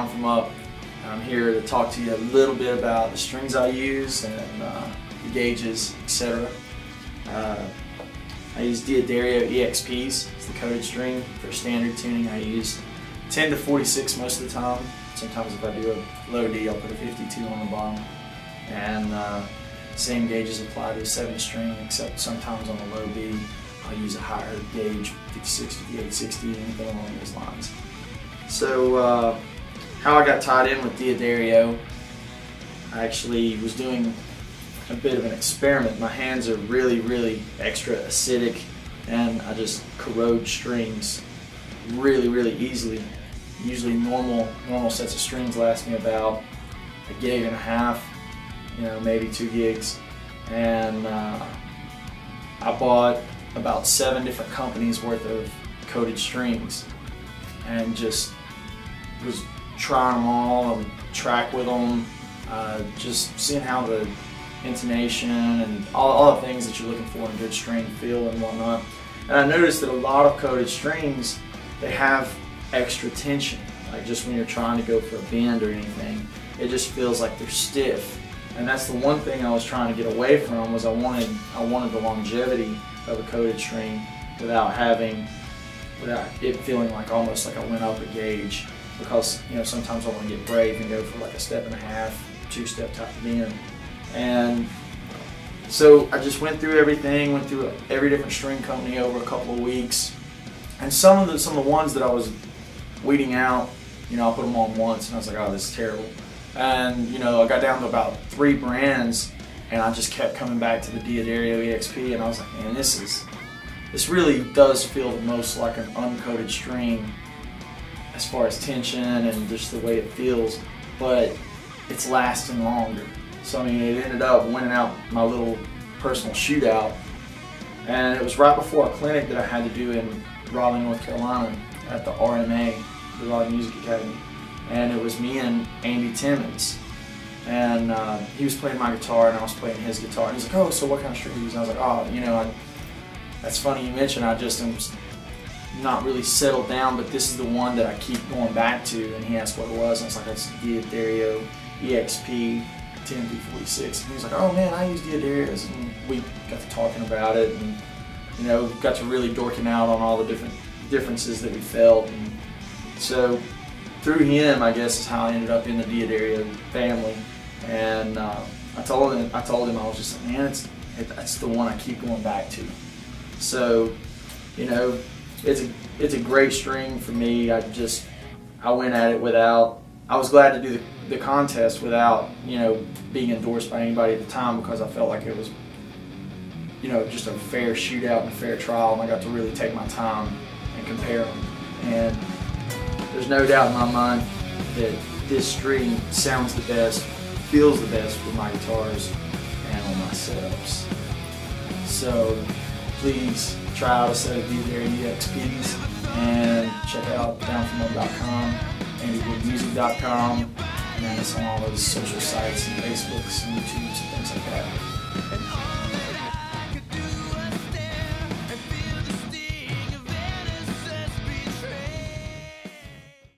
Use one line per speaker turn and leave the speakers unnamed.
Down From Up. I'm here to talk to you a little bit about the strings I use and the gauges, etc. I use D'Addario EXPs. It's the coated string for standard tuning. I use 10 to 46 most of the time. Sometimes if I do a low D, I'll put a 52 on the bottom. And same gauges apply to a 7 string, except sometimes on the low B, I'll use a higher gauge, 56, 58, 60, anything along those lines. So how I got tied in with D'Addario, I actually was doing a bit of an experiment. My hands are really extra acidic, and I just corrode strings really easily. Usually normal sets of strings last me about a gig and a half, maybe 2 gigs. And I bought about 7 different companies worth of coated strings and just was trying them all and track with them, just seeing how the intonation and all the things that you're looking for in a good string feel and whatnot. And I noticed that a lot of coated strings, they have extra tension. Like just when you're trying to go for a bend or anything, it just feels like they're stiff. And that's the one thing I was trying to get away from, was I wanted the longevity of a coated string without it feeling like almost like I went up a gauge, because sometimes I want to get brave and go for like a 1.5 step, 2-step type of bend. And so I just went through everything, went through every different string company over a couple of weeks, and some of the ones that I was weeding out, I put them on once and I was like, oh, this is terrible. And I got down to about 3 brands, and I just kept coming back to the D'Addario EXP, and I was like, man, this really does feel the most like an uncoated string as far as tension and just the way it feels, but it's lasting longer. So I mean, it ended up winning out my little personal shootout, and it was right before a clinic that I had to do in Raleigh, North Carolina at the RMA, the Raleigh Music Academy. And it was me and Andy Timmons, and he was playing my guitar and I was playing his guitar, and he's like, oh, so what kind of string do you use? And I was like, oh, that's funny you mentioned, I just am not really settled down, but this is the one that I keep going back to. And he asked what it was, and I was like, that's D'Addario EXP 10-46. And he was like, oh man, I use D'Addario's, and we got to talking about it, and got to really dorking out on all the different differences that we felt. And so through him, I guess, is how I ended up in the D'Addario family. And I told him I was just like, man, that's the one I keep going back to. So it's a great string for me. I went at it without, I was glad to do the contest without being endorsed by anybody at the time, because I felt like it was just a fair shootout and a fair trial, and I got to really take my time and compare them. And there's no doubt in my mind that this string sounds the best, feels the best with my guitars and on my setups. So please try out a set of D'Addario EXPs and check out downfromup.com, andywoodmusic.com, and it's on all those social sites and Facebook.